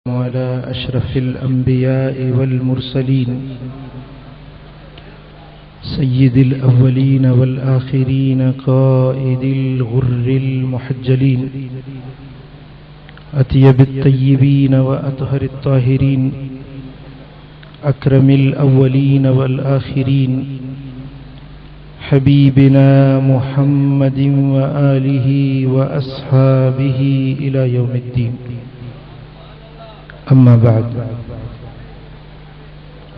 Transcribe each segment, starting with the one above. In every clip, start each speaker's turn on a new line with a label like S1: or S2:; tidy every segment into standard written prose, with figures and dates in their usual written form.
S1: على أشرف الأنبياء والمرسلين سيد الأولين والآخرين قائد الغر المحجلين أطيب الطيبين وأطهر الطاهرين أكرم الأولين والآخرين حبيبنا محمد وآله وأصحابه إلى يوم الدين. أما بعد،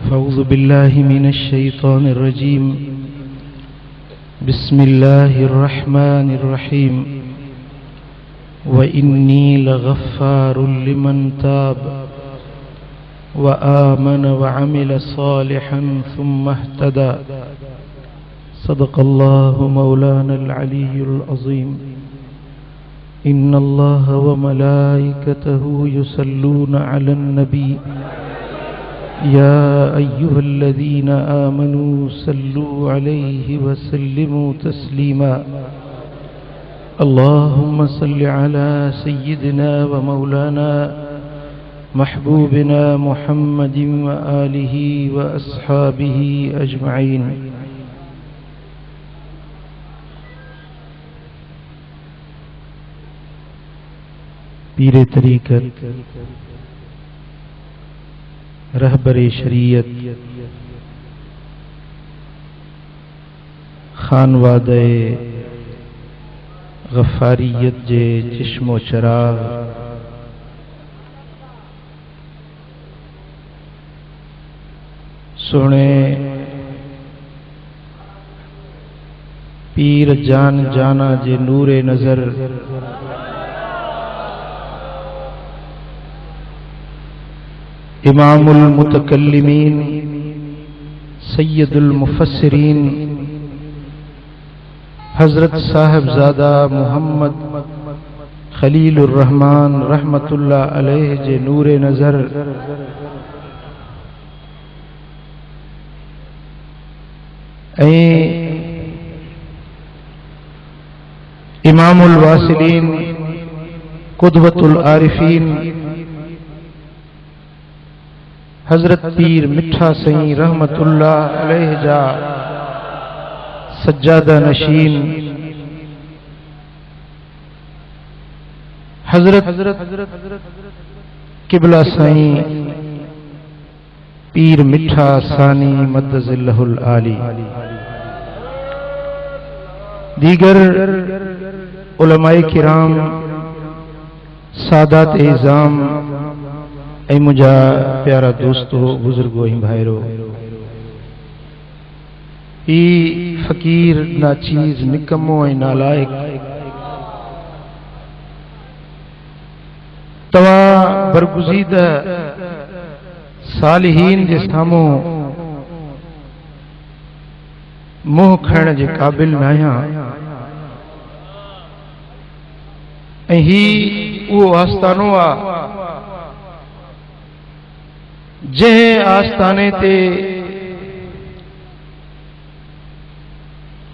S1: فأعوذ بالله من الشيطان الرجيم. بسم الله الرحمن الرحيم. وإني لغفار لمن تاب وآمن وعمل صالحا ثم اهتدى. صدق الله مولانا العلي العظيم. إن الله وملائكته يصلون على النبي يا أيها الذين آمنوا صلوا عليه وسلموا تسليما. اللهم صل على سيدنا ومولانا محبوبنا محمد وآله وأصحابه أجمعين. पीरे तरीक़त, रहबर शरीयत, खानवादे गफ़ारियत जे चिश्मो चराग सोने पीर जान जाना जे नूरे नज़र इमामुल मुतकल्लिमीन सैयदुल मुफस्सिरीन हज़रत साहिबज़ादा मोहम्मद खलीलुर रहमान रहमतुल्लाह अलैह जे नूरे नज़र इमामुल वासिलीन कुदवतुल आरिफीन हजरत पीर मिठा सईं रहमतुल्लाह अलैह जा सज्जादा नशीन हजरत किबला साईं पीर मिठा सानी मद्दज़िल्लहुल आली, दीगर उलमाए किराम, सादात इज़ाम, ऐ मुझा प्यारा दोस्तों, बुजुर्गों भाईरो, ई फकीर नाचीज निकम्मो ऐ नालायक तवा बरगुज़ीदा सालिहीन जे सामो मुंह खण जे काबिल नाया। ऐं ही वो आस्तानो आ जंहिं आस्थाने ते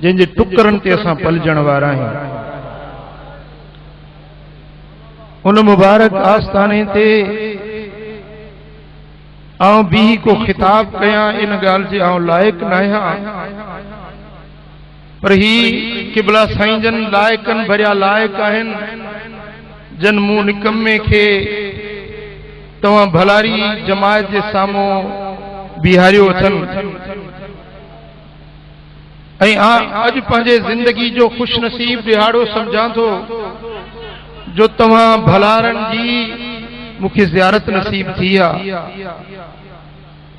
S1: जंहिंजे टुकरनि ते असां पलजण वारा आहियूं, उन मुबारक आस्थाने ते आऊं बि को खिताब कयां इन ॻाल्हि जे आऊं लाइक़ न आहियां, पर ही किबला साईं जन लाइक़नि भरिया लाइक़ आहिनि, जन मूं निकम्मे खे तवां भलारी जमायत जे सामो बिहारियो अथनि। ऐं अज पंहिंजे जिंदगी जो खुश नसीब दिहाड़ो समझां थो जो तवां भलारनि जी मूंखे ज़ियारत नसीब थी आहे।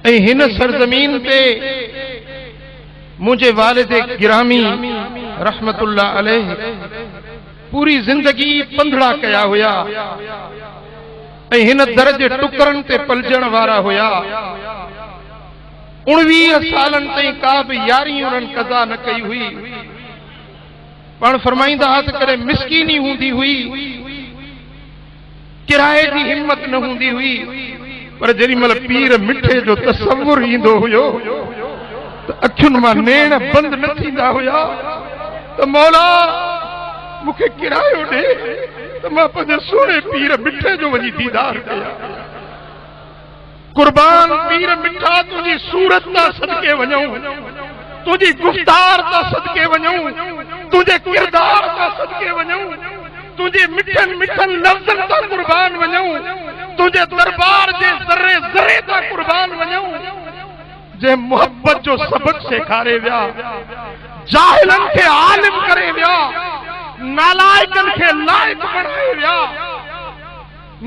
S1: ऐं हिन सरज़मीन ते मुंहिंजे वालिद गिरामी रहमतुल्लाह अलैह पूरी जिंदगी पंधड़ा कया हुया ऐं हिन दर जे टुकरनि ते पलजण वारा हुया। 19 सालनि ताईं का बि यारी उन्हनि कज़ा न कई हुई। पाण फरमाईंदा हुआ त कॾहिं मिसकीनी हूंदी हुई, किराए जी हिम्मत न हूंदी हुई, पर जेॾी महिल पीर मिठे जो तसव्वुर ईंदो हुयो त अखियुनि मां नेण बंदि न थींदा हुया त मौला मूंखे किरायो ॾे त मां पंहिंजे सोने पीर मिठे जो वञी दीदार कयां। कुर्बान पीर मिठा तुझी सूरत ता सदके वञूं, तुझी गुफ्तार ता सदके वञूं, तुझे किरदार ता सदके वञूं, तुझे मिठन मिठन लफ्ज़न ता कुर्बान वञूं, तुझे दरबार जे ज़र्रे ज़र्रे ता कुर्बान वञूं। जे मोहब्बत जो सबक सेखारे विया, जाहिलन खे आलिम करे विया, नालायकन खे लायक बणाए विया,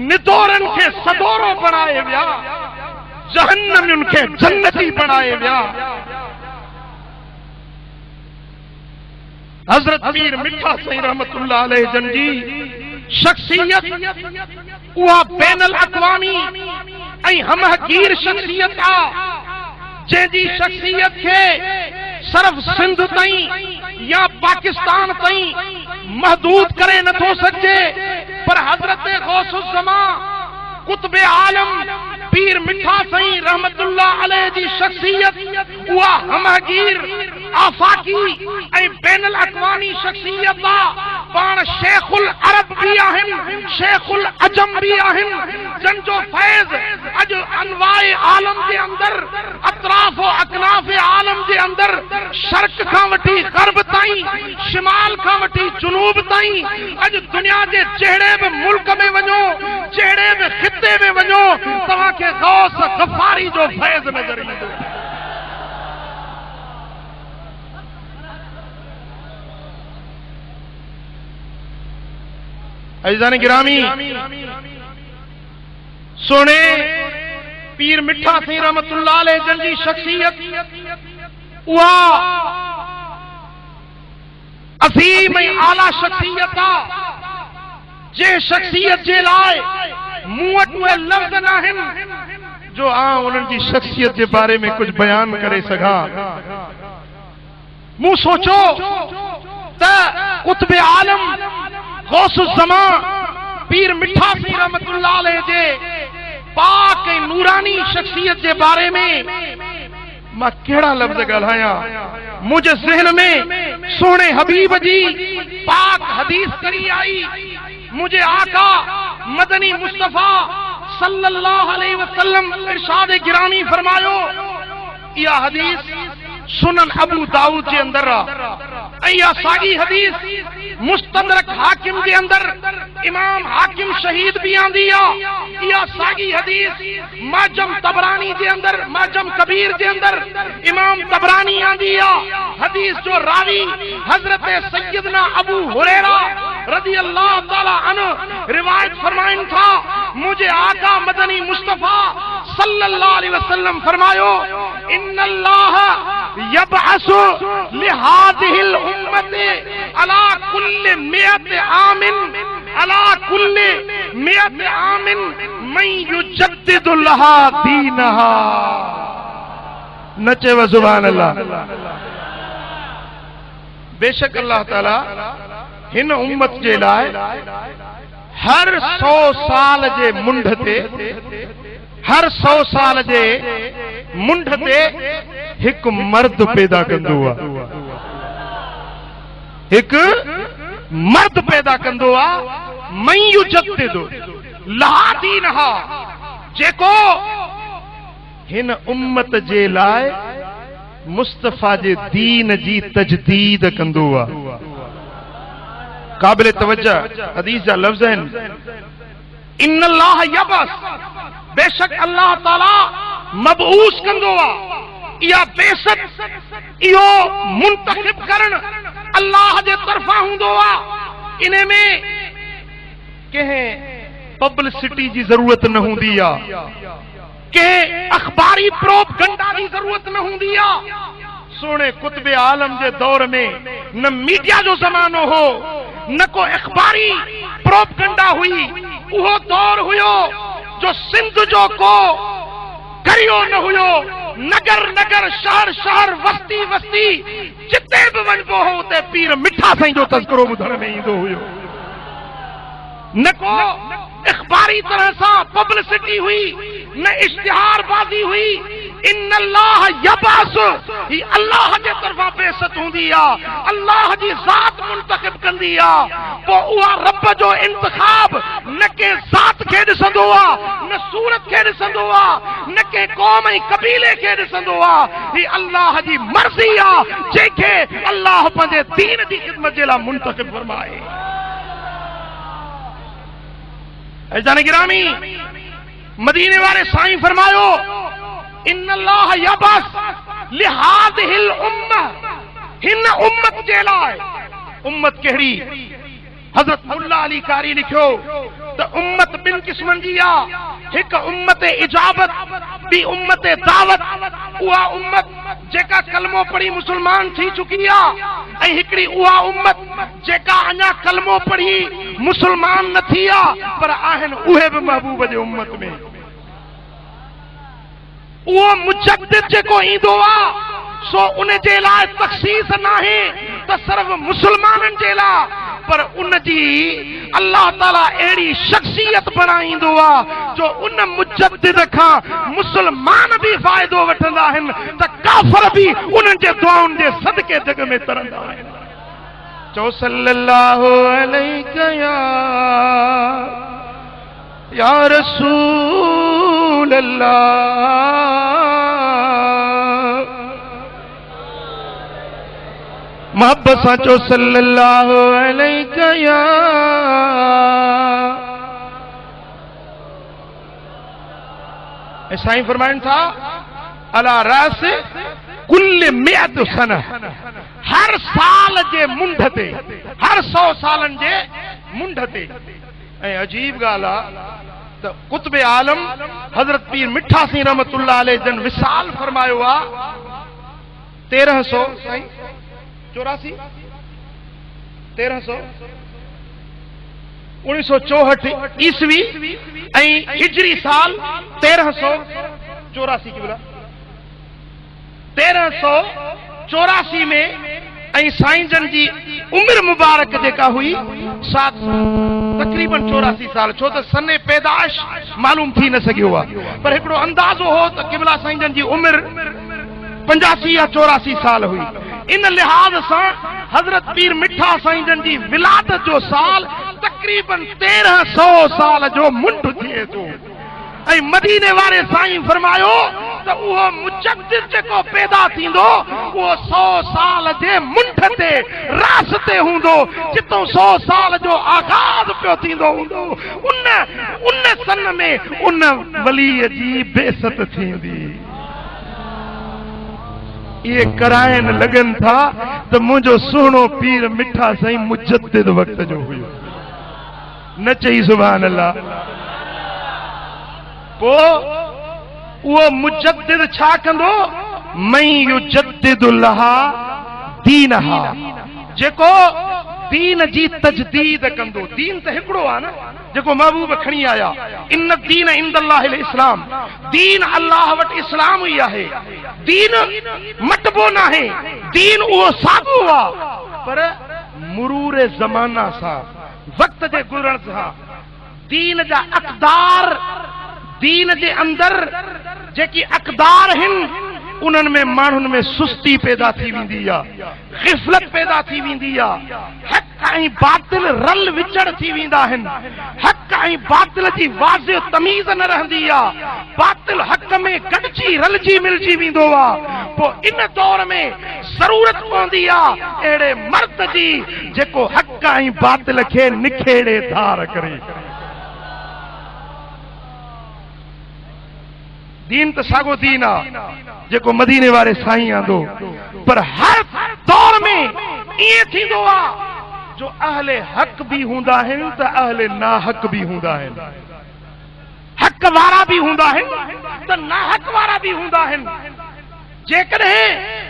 S1: निदोरन खे सदोरो बणाए विया, जहन्नमियुन खे जन्नती बणाए विया। हजरत पीर मिठा साईं रहमतुल्लाह अलैह जन जी शख्सियत उहा बैनल अक़वामी ऐं हमहगीर शख्सियत आ, जंहिंजी शख्सियत खे सिर्फ सिंध ताईं या पाकिस्तान ताईं महदूद करे नथो सघिजे, पर हजरत गौसुल ज़मा कुतुब आलम पीर मिठा साईं रहमतुल्लाह अलैह जी शख्सियत उहा हमहगीर आफाकी ऐं बैनल अक़वामी शख्सियत आ। पाण शेखुल अरब भी आहिनि, शेखुल अजम भी आहिनि, जन जो फैज़ अॼु अनवाए आलम जे अंदर, अतराफ़ अकनाफ़ आलम जे अंदर, शर्क़ खां वठी ग़र्ब ताईं, शिमाल खां वठी जुनूब ताईं, अॼु दुनिया जे जहिड़े बि मुल्क में वञो, जहिड़े बि खिते में वञो, तव्हांखे गौस गफ़ारी जो फैज़ नज़र ईंदो। अज़ीज़ान गिरामी, सोने पीर मिठा साईं रहमतुल्लाह अलैह जन जी शख्सियत उहा अज़ीम ऐं आला शख्सियत आ, जे शख्सियत जे लाइ मूं वटि उहे लफ़्ज़ न आहिनि जो आउं उन्हनि जी शख्सियत जे बारे में कुछ बयान करे सघां। मूं सोचो त कुतुब आलम गौसुल ज़मा पीर मिठा साईं रहमतुल्लाह अलैह जे पाक ऐं नूरानी शख्सियत जे बारे में मां कहिड़ा लफ़्ज़ ॻाल्हायां। मुंहिंजे ज़हन में सोने हबीब जी पाक हदीस करी आई। मुझे आका मदनी मुस्तफा सल्लल्लाहु अलैहि वसल्लम इरशाद गिरामी फरमायो, यह हदीस सुनन अबू दाऊद जे अंदर आ, या सागी हदीस मुस्तदरक हाकिम जे अंदर इमाम हाकिम शहीद भी आंदी आ, या सागी हदीस माजम तबरानी जे अंदर, माजम कबीर जे अंदर इमाम तबरानी आंदी आ। हदीस जो रावी हजरत सैयदना अबू हुरैरा रज़ी अल्लाह ताला अन्हु रिवायत फरमाइन था, मुझे आका मदनी मुस्तफा सल्लल्लाहु अलैहि वसल्लम फरमायो, इन्नल्लाह यबअसु लिहादिहिल उम्मति अला कुल्li मियत आमिन, अला कुल्li मियत आमिन मन युजद्दिदु लहा दीनहा। नचे व सुभान अल्लाह। बेशक अल्लाह ताला हिन उम्मत जे लाइ हर 100 साल जे मुंड ते, हर 100 साल जे मुंड ते हिकु मर्द पैदा कंदो आहे, हिकु मर्द पैदा कंदो आहे। मन युजद्दिदु लहा दीनहा, जेको हिन उम्मत जे लाइ मुस्तफा जे दीन जी तजदीद कंदो आहे। काबिल तवज्जो हदीस जा लफ्ज़ आहिनि, इन्नल्लाह यबअस, बेशक अल्लाह ताला मबऊस कंदो आहे। इहा बेसत, इहो मुंतखब करण अल्लाह जे तरफां हूंदो आहे। इन में कंहिं पब्लिसिटी जी ज़रूरत न हूंदी आहे, कंहिं अखबारी प्रोपगंडा जी ज़रूरत न हूंदी आहे। सोने कुतुब आलम जे दौर में न मीडिया जो ज़मानो हो, न को अखबारी प्रोपगंडा हुई। उहो दौर हुयो जो सिंध जो को करियो न हुयो। नगर नगर, शहर शहर, वस्ती वस्ती, जिते बि वञबो हो उते पीर मिठा साईं जो तज़किरो ॿुधण में ईंदो हुयो। न को अखबारी तरह सां पब्लिसिटी हुई, न इश्तिहारबाज़ी हुई। इन अल्लाह यबास ही अल्लाह जे तरफा बेइज्जत हुंदी आ, अल्लाह जी ज़ात मुंतखब कंदी आ। पो उहा रब जो इंतखाब न के ज़ात खे ॾिसंदो आ, न सूरत खे ॾिसंदो आ, न के क़ौम ऐं कबीले खे ॾिसंदो आ। ही अल्लाह जी मर्ज़ी आ जंहिंखे अल्लाह पंहिंजे दीन जी ख़िदमत जे लाइ मुंतखब फरमाए। अज़ीज़ान गिरामी, मदीने वाले साईं फरमायो इन अल्लाह यबस लिहादिहिल उम्मह, हिन उम्मत जे लाइ। उम्मत कहिड़ी? हज़रत मुल्ला अली कारी लिखियो त उम्मत ॿिनि क़िस्मनि जी आ, हिकु उम्मत इजाबत, ॿी उम्मत दावत। उहा उम्मत जेका कलमो पढ़ी मुसलमान थी चुकी आ, ऐं हिकिड़ी उहा उम्मत जेका अञा कलमो पढ़ी मुसलमान न थी आ, पर आहिनि उहे बि महबूब जे उम्मत में। उहो मुजद्दिद जेको ईंदो आ सो उन जे लाइ तख़सीस नाहे त सिर्फ़ मुसलमाननि जे लाइ, पर उन जी अल्लाह ताला अहिड़ी शख्सियत बणाईंदो आ जो उन मुजद्दिद खां मुसलमान भी फ़ाइदो वठंदा आहिनि त काफ़िर भी उन्हनि जे दुआउनि जे सदके जग में तरंदा आहिनि। चओ सल्लल्लाहु अलैहि या रसूल अल्लाह। मोहब्बत सां चओ सल्लल्लाहु अलैहि या। साईं फरमाइनि था अला रास कुल मिअत सना, हर साल जे मुंड ते, हर 100 सालनि जे मुंड ते। ऐं अजीब ॻाल्हि आहे त कुतुब आलम हज़रत पीर मिठा सिंह रहमतुल्लाह अलैह जन विसाल फरमायो आहे 1384 1964 ईस्वी ऐं हिजरी साल 1384 की बोला 1384 में। ऐं साईं जन जी उम्र मुबारक जेका हुई तकरीबन 84 साल, छो त सने पैदाश मालूम थी न सघियो आहे, पर हिकिड़ो अंदाज़ो हो त क़िबला साईं जन जी उम्र 85 या 84 साल हुई। इन लिहाज सां हज़रत पीर मिठा साईं जन जी विलादत जो साल तकरीबन 1300 साल जो मुंड थिए थो। ऐं मदीने वारे साईं फरमायो त उहो मुजद्दिद जेको पैदा थींदो उहो 100 साल जे मुंड ते रास्ते हूंदो, जितो 100 साल जो आगाज़ पियो थींदो हूंदो। उन सन में उन वलीअ जी बेइज्जत थींदी। ये कराइण लगन था त मुंहिंजो सुहिणो पीर मिठा साईं मुजद्दिद वक्त जो हुयो। न चई सुभान अल्लाह। पो वो मुजद्दिद छा कंदो? मई युजद्दिदु लहा दीनहा, जेको दीन जी तजदीद कंदो। दीन त हिकिड़ो आहे न जेको महबूब खणी आया। इन दीन इंदल्लाहिल इस्लाम, दीन अल्लाह वटि इस्लाम ही आहे। दीन मटबो न आहे, दीन उहो साॻियो आहे, पर मुरूर ज़माना सां, वक्त जे गुज़रण सां दीन जा अक़दार, दीन जे अंदर जेकी अक़दार आहिनि उन्हनि में माण्हुनि में सुस्ती पैदा थी वेंदी आहे, ग़िफ़लत पैदा थी वेंदी आहे, हक़ ऐं बातिल रल विचड़ थी वेंदा आहिनि, हक़ ऐं बातिल जी वाज़िह तमीज़ न रहंदी आहे, बातिल हक़ में गॾिजी रलजी मिलजी वेंदो आहे। पोइ इन दौर में ज़रूरत पवंदी आहे अहिड़े मर्द जी जेको हक़ ऐं बातिल खे निखेड़े धार करे। दीन त साॻो दीन आहे जेको मदीने वारे साईं आंदो, पर हर दौर में ईअं थींदो आहे जो अहले हक़ भी हूंदा आहिनि त अहले नाहक़ भी हूंदा आहिनि, हक़ वारा भी हूंदा आहिनि त नाहक़ वारा भी हूंदा आहिनि। जेकॾहिं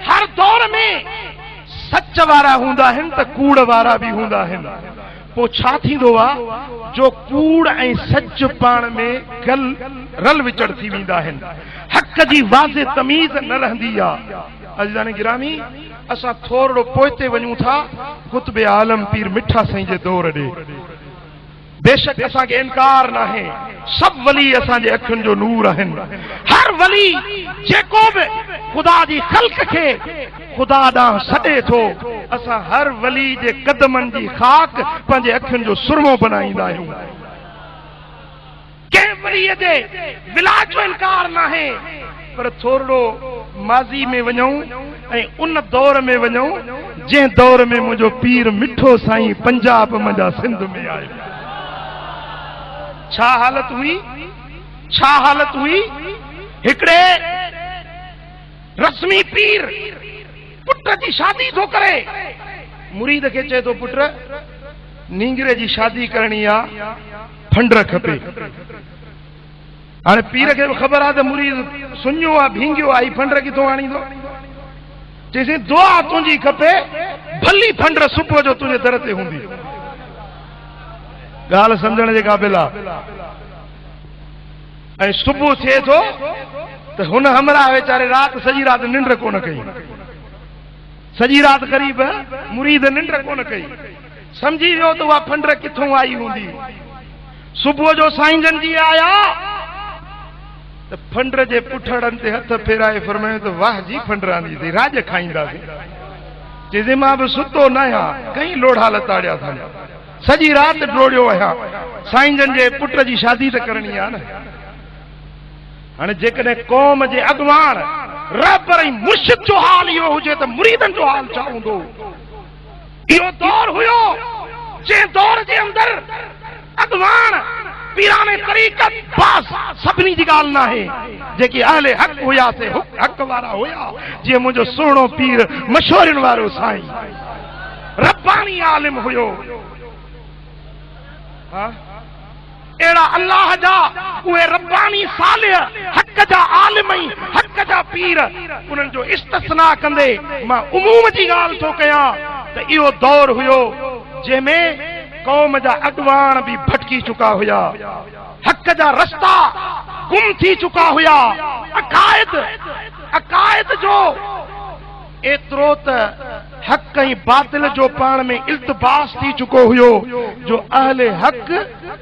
S1: हर दौर में सच वारा हूंदा आहिनि त कूड़ वारा भी हूंदा आहिनि। पोइ छा थींदो आहे जो कूड़ ऐं सच पाण में रल विचड़ थी वेंदा आहिनि, हक़ जी वाज़िह तमीज़ न रहंदी आहे। अज़ीज़ान गिरामी, असां थोरो पोइते वञूं था कुतुब आलम पीर मिठा साईं जे दौर ॾे। बेशक असांखे इनकार न आहे, सभु वली असांजे अखियुनि जो नूर आहिनि। हर वली जेको भी खुदा जी खल्क के खुदा ॾांहुं सॾे थो असां हर वली जे कदमनि जी खाक पंहिंजे अखियुनि जो सुरमो बनाईंदा आहियूं। कंहिं वलीअ जे विलाज जो इनकार न आहे, पर थोरो माज़ी में वञूं ऐं उन दौर में वञूं जंहिं दौर में मुंहिंजो पीर मिठो साईं पंजाब मुंहिंजा सिंध में आयो। छा हालत हुई, छा हालत हुई। हिकिड़े रस्मी पीर पुट जी शादी थो करे, मुरीद खे चए थो पुट नींगरे जी शादी करणी आहे, फंडर खपे। हाणे पीर खे ख़बर आहे त मुरीद सुञो आहे, भींगियो आहे, फंडर किथां आणींदो। चईसि दुआ तुंहिंजी खपे, भली फंडर सुबुह जो तुंहिंजे दर ते हूंदी। ॻाल्हि सम्झण जे क़ाबिल आहे। ऐं सुबुह थिए थो त हुन हमरा वीचारे राति सॼी राति निंड कोन कई, सॼी राति क़रीब मुरीद निंड कोन कई, समझी वियो त उहा फंडर किथां आई हूंदी। सुबुह जो साईं जन जी आया त फंडर जे पुठड़नि ते हथ फेराए फरमायो त वाह जी फंडरानी थी, राज खाईंदासीं। चइजे मां बि सुतो न आहियां, कई लोढ़ा लताड़िया अथनि, सॼी राति डोड़ियो आहियां, साईं जन जे पुट जी शादी त करणी आहे न। हाणे जेकॾहिं क़ौम जे अॻवान रहबर ऐं मुर्शिद जो हाल इहो हुजे त मुरीदनि जो हाल छा हूंदो। इहो दौर हुयो जंहिं दौर जे अंदरि अॻवान पीराने तरीक़त बस सभिनी जी ॻाल्हि न आहे, जेके अहले हक़ हुयासीं, हक़ वारा हुया, जीअं मुंहिंजो सुहिणो पीर मशहूरनि वारो साईं रब्बानी आलिम हुयो। अहिड़ा अल्लाह जा उहे रब्बानी सालिह हक़ जा आलिम ऐं हक़ जा पीर, उन्हनि जो इस्तिस्ना कंदे मां उमूम जी ॻाल्हि थो कयां त इहो दौर हुयो जंहिंमें क़ौम जा अॻवान भी भटकी चुका हुया, हक़ जा रस्ता गुम थी चुका हुया, अकायद जो एतिरो त हक़ ऐं बातिल जो पाण में इल्तिबास थी चुको हुयो जो अहले हक़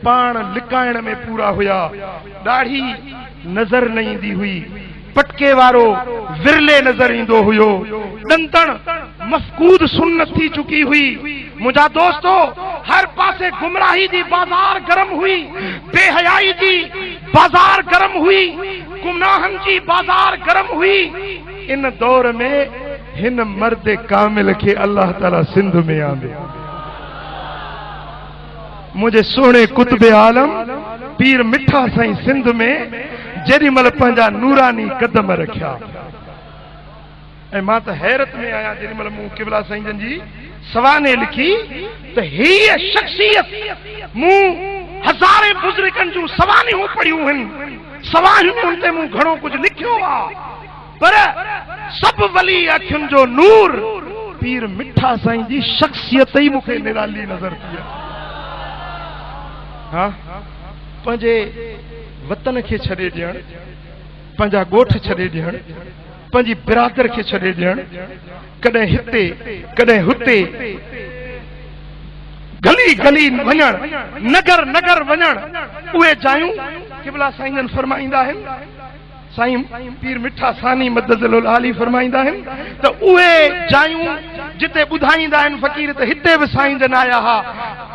S1: पाण लिकाइण में पूरा हुया। ॾाढी नज़र न ईंदी हुई, पटके वारो विरले नज़र ईंदो हुयो, ॾंदण मफ़कूद सुन्नत थी चुकी हुई। मुंहिंजा दोस्तो, हर पासे गुमराही जी बाज़ार गरम हुई, बेहयाई जी बाज़ार गरम हुई, गुमनाहन जी बाज़ार गरम हुई। इन दौर में हिन मर्द कामिल के अल्लाह ताला सिंध में आंदे। मुझे सोने कुतुब आलम पीर मिठा साईं सिंध में जेडी मल पंहिंजा नूरानी कदम रखिया। ऐं मां त हैरत में आया जेडी मल मूं किबला साईं जन जी सवाने लिखी त हीअ शख्सियत मूं हज़ारे बुज़ुर्गनि जूं सवानियूं पढ़ियूं आहिनि, सवानियुनि ते मूं घणो कुझु लिखियो आहे, पर सब वली अखियुनि जो नूर पीर मिठा साईं जी शख्सियत ही मूंखे निराली नज़र थी। हाँ, पंहिंजे वतन खे छॾे ॾियण, पंहिंजा ॻोठ छॾे ॾियण, पंहिंजी बिरादर खे छॾे ॾियण, कॾहिं हिते कॾहिं हुते, गली गली वञण, नगर नगर वञण, उहे जायूं किबला साईं जन फरमाईंदा आहिनि, साईं पीर मिठा सानी मददुल आली फरमाईंदा आहिनि त उहे जायूं जिते ॿुधाईंदा आहिनि फ़कीर त हिते बि साईं जन आया हा।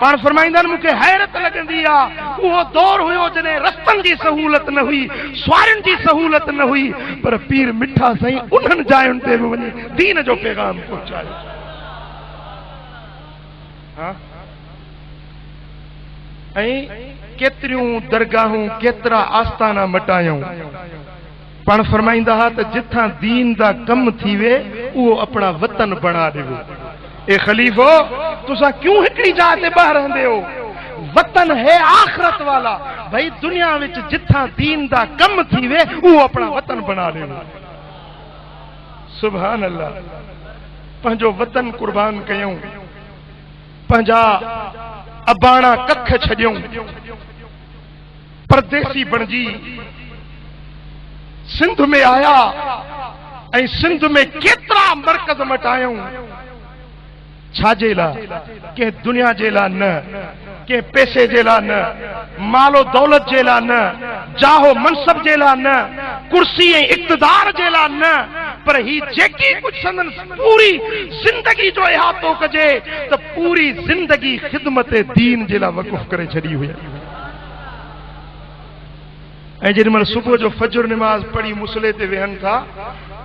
S1: पाण फरमाईंदा आहिनि मूंखे हैरत लॻंदी आहे, उहो दौर हुयो जॾहिं रस्तनि जी सहूलत न हुई, स्वारियुनि जी सहूलत न हुई, पर पीर मिठा साईं उन्हनि जायुनि ते बि वञी दीन जो पैगाम पहुचायो। ऐं केतिरियूं दरगाहूं, केतिरा आस्थाना मटायूं। पाण फरमाईंदा हा त जिथां दीन दा कम थी वे उहो अपना वतन बना ॾियो। ए खलीफो, तुसा क्यों हिकड़ी जात ते ॿाहिर रहंदे हो? वतन है आखिरत वाला। भाई दुनिया विच जिथां दीन दा कम थी वे उहो अपना वतन बना ॾियो। सुभान अल्लाह। पंहिंजो वतन कुर्बान कयूं, पंहिंजा अबाणा कख छॾियूं, परदेसी बणजी सिंध में आया ऐं सिंध में केतिरा मरकज़ मटायूं। छाजे लाइ? कंहिं दुनिया जे लाइ न, कंहिं पैसे जे लाइ न, मालो दौलत जे लाइ न, जाहो मनसब जे लाइ न, कुर्सी ऐं इक़्तिदार जे लाइ न, पर ही जेकी कुछ संदन पूरी जिंदगी जो इहातो कजे त पूरी जिंदगी खिदमत दीन जे लाइ वक़ुफ़ करे छॾी हुई। ऐं जेॾी महिल सुबुह जो फजर निमाज़ पढ़ी मुसले ते वेहनि था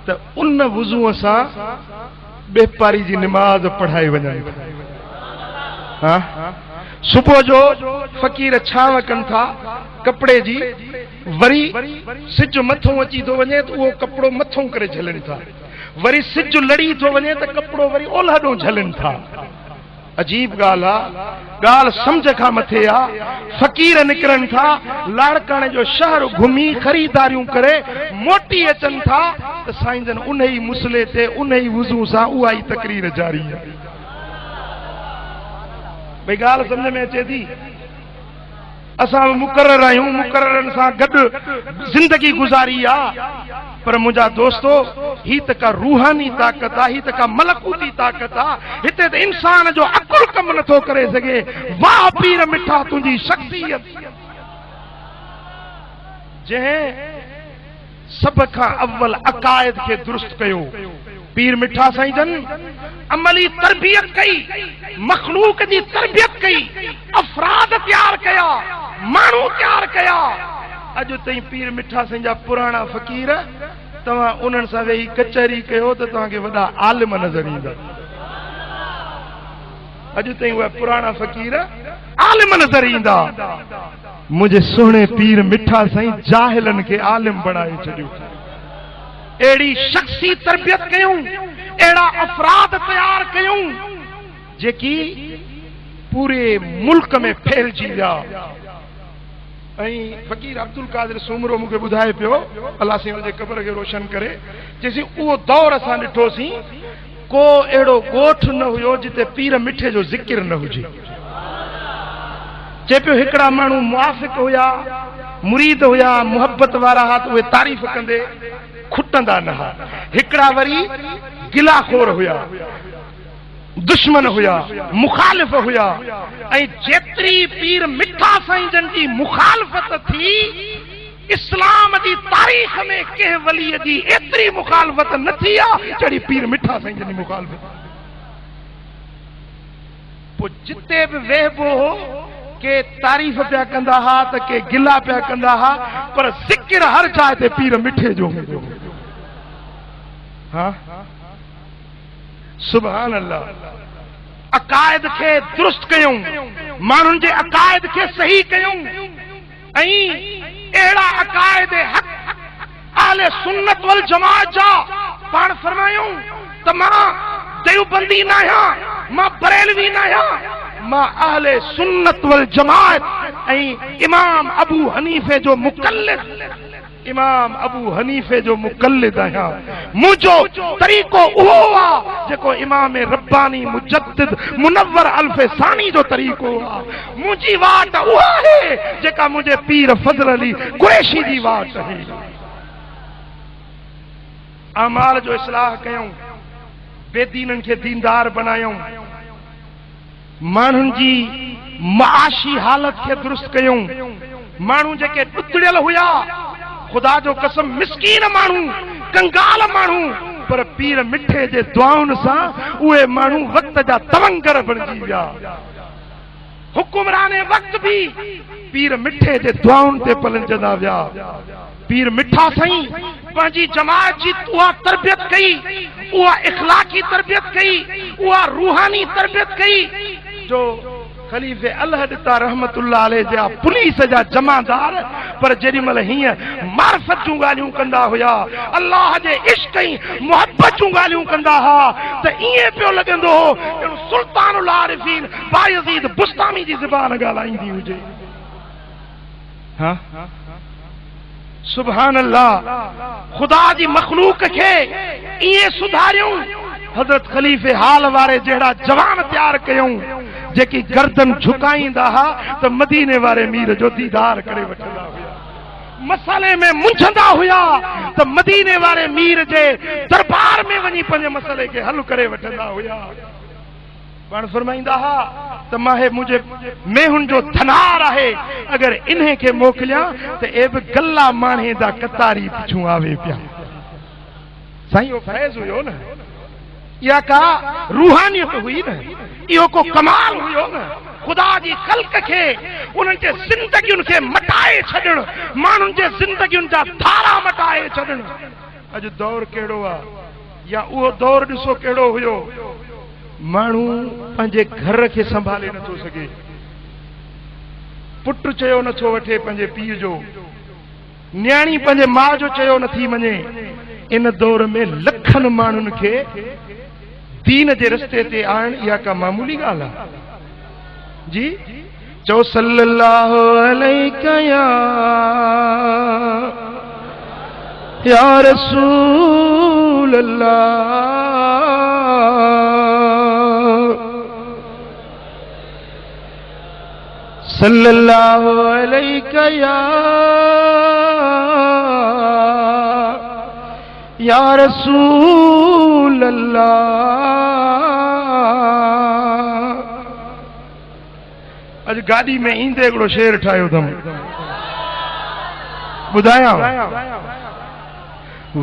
S1: त उन वुज़ूअ सां बेपारी जी निमाज़ पढ़ाई वञनि। हाँ, सुबुह जो फ़कीर छांव कनि था कपिड़े जी, वरी सिज मथों अची थो वञे त उहो कपिड़ो मथों करे झलनि था, वरी सिज लड़ी थो वञे त कपिड़ो वरी ओलह ॾों झलनि था। अजीब ॻाल्हि आहे, ॻाल्हि सम्झ खां मथे आहे। फ़कीर निकिरनि था, लाड़काणे जो शहर घुमी ख़रीदारियूं करे मोटी अचनि था त साईं जन उन ई मुसले ते उन ई वुज़ू सां उहा ई तकरीर जारी आहे। भई ॻाल्हि सम्झ में अचे थी? असां मुक़रर आहियूं, मुक़ररनि सां गॾु जिंदगी गुज़ारी आहे, पर मुंहिंजा दोस्तो ही त का रूहानी ताक़त आहे, ही त का मलकूती ताक़त आहे। हिते त इंसान जो अकुल कम नथो करे सघे। वाह पीर मिठा तुंहिंजी शख्सियत, जंहिं सभ खां अव्वल अक़ाइद खे दुरुस्त कयो। पीर मिठा साईं जन अमली तरबियत कई, मखलूक जी तरबियत कई, अफराद तैयार कया, माण्हू तैयार कया। अॼु ताईं पीर मिठा साईं जा पुराणा फ़कीर तव्हां उन्हनि सां वेही कचहरी कयो त तव्हांखे वॾा आलिम नज़र ईंदा। अॼु ताईं उहे पुराणा फ़कीर आलिम नज़र ईंदा। मुंहिंजे सुहिणे पीर मिठा साईं जाहिलनि खे आलिम बणाए छॾियो। अहिड़ी शख्सी तरबियत कयूं, अहिड़ा अफराद तैयार कयूं जेकी पूरे मुल्क में फैलजी विया। ऐं फ़कीर अब्दुल कादिर सूमरो मूंखे ॿुधाए पियो, अलाह साईं हुनजे क़ब्र खे रोशन करे, चईसीं उहो दौर असां ॾिठोसीं, को अहिड़ो ॻोठ न हुयो जिते पीर मिठे जो ज़िक्र न हुजे। चए पियो हिकिड़ा माण्हू मुआफ़िक हुया, मुरीद हुया, मुहबत वारा हा, त उहे तारीफ़ कंदे खुटंदा न हा। हिकिड़ा वरी गिलाखोर हुया, दुश्मन हुया, मुखालिफ हुया। ऐं जेतिरी पीर मिठा साईं जन जी मुखालफत थी, इस्लाम जी तारीख़ में कंहिं वलीअ जी एतिरी मुखालफत न थी आहे जहिड़ी पीर मिठा साईं जन जी मुखालफत। पोइ जिते बि वेहबो हो के तारीफ़ पिया कंदा हा त के गिला पिया कंदा हा, पर ज़िक्र हर जाइ ते पीर मिठे जो। हाँ, सुभान अल्लाह। अक़ाइद खे दुरुस्त कयूं, माण्हुनि जे अक़ाइद खे सही कयूं, ऐं अहिड़ा अक़ाइद हक़ अहले सुन्नत वल जमात जा पाण फरमायूं त मां देवबंदी न आहियां, मां बरेलवी न आहियां, मां अहले सुन्नत वल जमात ऐं इमाम अबू हनीफे जो मुक़ल्लिद, इमाम अबू हनीफे जो मुक़ल्लिद आहियां। मुंहिंजो तरीक़ो उहो आहे जेको इमाम रब्बानी मुजद्दिद मुनव्वर अल्फ़े सानी जो तरीक़ो आहे। मुंहिंजी वाट उहा आहे जेका मुंहिंजे पीर फज़ल अली कुरैशी जी वाट आहे। अमाल जो इस्लाह कयूं, बेदीननि खे दीनदार बनायूं, माण्हुनि जी माशी हालत खे दुरुस्त कयूं। माण्हू जेके ॾुतड़ियल हुया, खुदा जो कसम मिस्कीन माण्हू, कंगाल माण्हू, पर पीर मिठे जे दुआउनि सां उहे माण्हू वक़्त जा तवंगर बणिजी विया। हुकुमराने वक़्त भी पीर मिठे जे दुआउनि ते पलंजंदा विया। पीर मिठा साईं पंहिंजी जमात जी उहा तरबियत कई, उहा इख़लाक़ी तरबियत कई, उहा रूहानी तरबियत कई जो खलीफ़े अल्लाह ॾिता रहमतुल्लाह अलैह जा पुलिस जा जमादार, पर जेॾी महिल हीअं मार्फत जूं ॻाल्हियूं कंदा हुया, अल्लाह जे इश्क़ ऐं मुहबत जूं ॻाल्हियूं कंदा हुआ, त ईअं पियो लॻंदो हो ॼणु सुल्तानुल आरिफ़ीन बायज़ीद बुस्तामी जी ज़बान ॻाल्हाईंदी हुजे। हाँ, सुभान अल्लाह। ख़ुदा जी मखलूक खे ईअं सुधारियूं, हज़रत खलीफ़े हाल वारे जहिड़ा जवान तैयार कयूं जेकी गर्दन झुकाईंदा हा त मदीने वारे मीर जो दीदार करे वठंदा हुया। मसले में मुंझंदा हुया त मदीने वारे मीर जे दरबार में वञी पंहिंजे मसले खे हल करे वठंदा हुया। पाण फरमाईंदा हा त माहे मुझे मेहुन जो धनार आहे अगर इन्हे के मोकलिया तो ए भी गल्ला माने दा कतारी पिछू आवे पिया साईं वो फैज़ हुयो न या का रूहानियत हुई न इहो को कमाल हुयो न खुदा जी खल्क के उन्हनि जे जिंदगियुनि खे मटाए छॾण माण्हुनि जे जिंदगियुनि जा धारा मटाए छॾण अॼु दौर कहिड़ो आहे या उहो दौर ॾिसो कहिड़ो हुयो माण्हू पंहिंजे घर खे संभाले नथो सघे पुट चयो नथो वठे पंहिंजे पीउ जो न्याणी पंहिंजे माउ जो चयो नथी मञे इन दौर में लखनि माण्हुनि खे दीन जे रस्ते ते आणण इहा का मामूली ॻाल्हि आहे जी चओ सल्लल्लाहु अलैहि या रसूल अल्लाह सल्लल्लाहु अलैहि या रसूल अल्लाह अज गाड़ी में ईंदे हिकिड़ो शेर ठाहियो अथमि ॿुधायां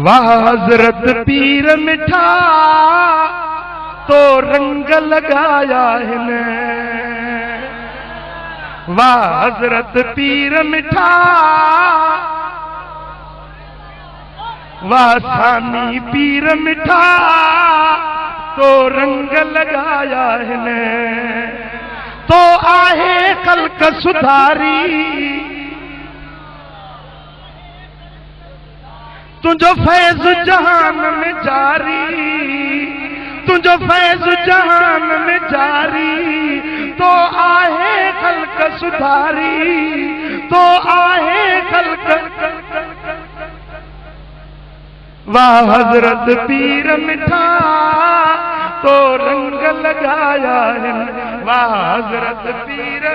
S1: वाह हज़रत पीर मिठा तो रंग लगाया हिन वाह हज़रत पीर मिठा वाह सानी पीर मिठा तो रंग लगाया हिन तो आहे खल्क सुधारी तुझो फैज़ जहान में जारी तुझो फैज़ जहान में जारी तो आहे खल्क सुधारी तो आहे खल्क वाह हज़रत पीर मिठा तो रंग लगाया है वाह हज़रत पीर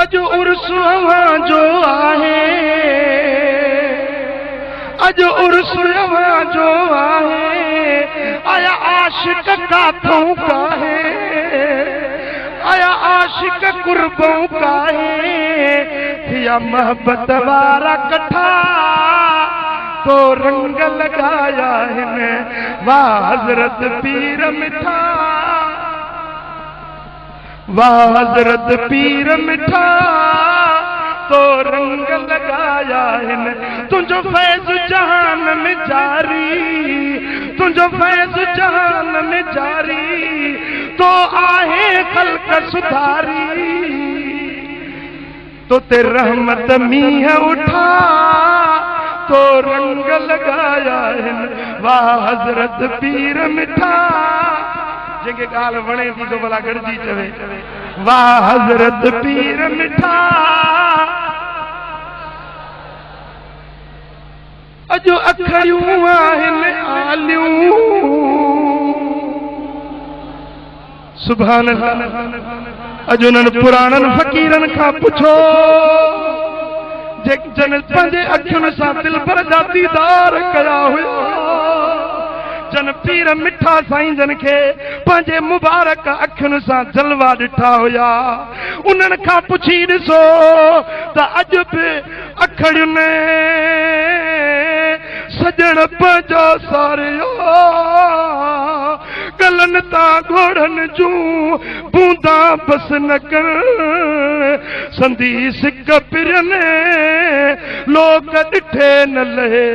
S1: अज उर्स अवां जो आहे अज उर्स अवां जो आहे आया आशिक काथों का है आया आशिक कुर्बों का है या मोहब्बत वारा कठा तो रंग लगाया है वाह हज़रत पीर मिठा वाह हज़रत पीर मिठा तो रंग लगाया है तुझो फैज़ जहान में जारी तुझो फैज़ जहान में जारी तो आहे खल्क सुधारी तो ते रहमत मीह उठा तो रंग लगाया है वाह हज़रत पीर मिठा जेके गाल वणे थी तो भला गड़जी चवे वाह हज़रत पीर मिठा अजो अखड़ियूं आहिनि आलियूं सुभान अल्लाह अजो उन्हनि पुराणनि फ़क़ीरनि खां पुछो जन पंहिंजे अखियुनि सां दिल भर जा दीदार कया हुया जन पीर मिठा साईं जन खे पंहिंजे मुबारक अखियुनि सां जलवा ॾिठा हुया उन्हनि खां पुछी ॾिसो त अॼु बि अखड़ियुनि सजण पंहिंजा सारिया गलन तां घोड़नि जूं बूंदा बस न कर संदी सिक पिरने लोक ॾिठे न लहे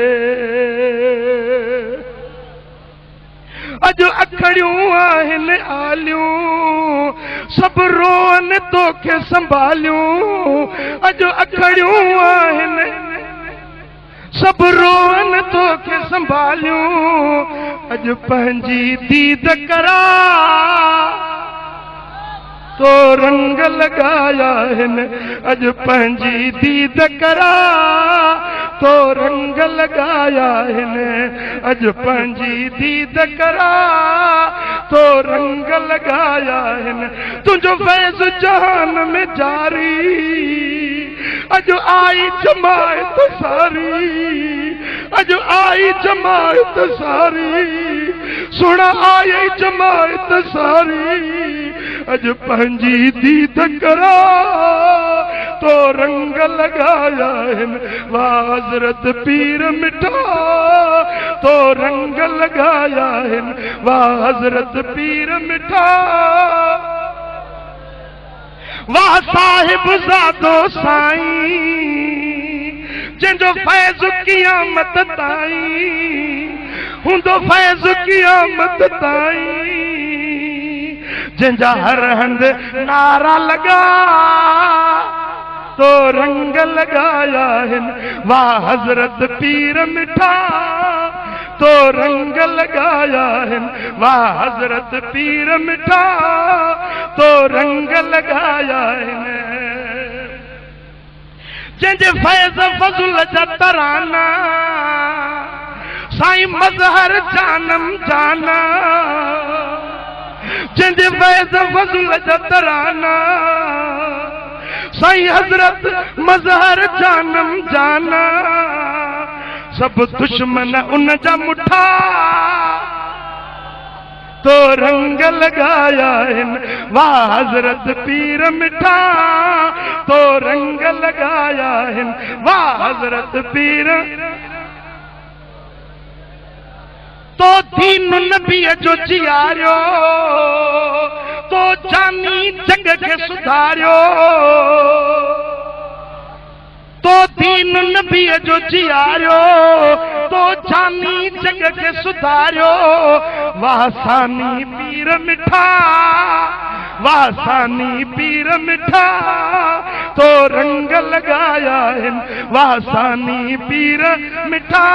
S1: अज अखड़ियूं आहिनि आलियूं सभु रोअनि तोखे संभालियूं अज अखड़ियूं आहिनि सभु रोअनि तोखे संभालियूं अज पंहिंजी दीद करा तो रंग लगाया है अज पंहिंजी दीद करा तो रंग लगाया है अज पंहिंजी दीद करा तो रंग लगाया है तुझो फैज़ जहान में जारी अज आई जमायत सारी अज आई जमात सारी, सुना आई जमात सारी, अज पंजी दीद करा तो रंग लगाया है, वाह हजरत पीर मिठा तो रंग लगाया है, वाह हजरत पीर मिठा। वाह साहिब ज़ादो साईं जिंजो फैज़ क़यामत ताईं हुंदो, फैज़ क़यामत ताईं जिंजा हर हंद नारा लगा तो रंग लगाया है, वाह हजरत पीर मिठा तो रंग लगाया है, वाह हजरत पीर मिठा तो रंग लगाया है। जिंजे फैज़ फज़ुल जा तराना साईं मज़हर जानम जाना, जिंजे फैज़ फज़ुल जा तराना साईं हजरत मज़हर जानम जाना, सब दुश्मन उन जा मुठा तो रंग लगाया है, वाह हजरत पीर मिठा तो रंग लगाया है, वाह हजरत पीर। तो दीन नबी जो जियारियो तो जानी जग के सुधारियो, तो दीन नबी जो जियारियो तो जानी जग के सुधारियो, वाह सानी पीर मिठा, वाह सानी पीर मिठा तो रंग लगाया है, वाह सानी पीर मिठा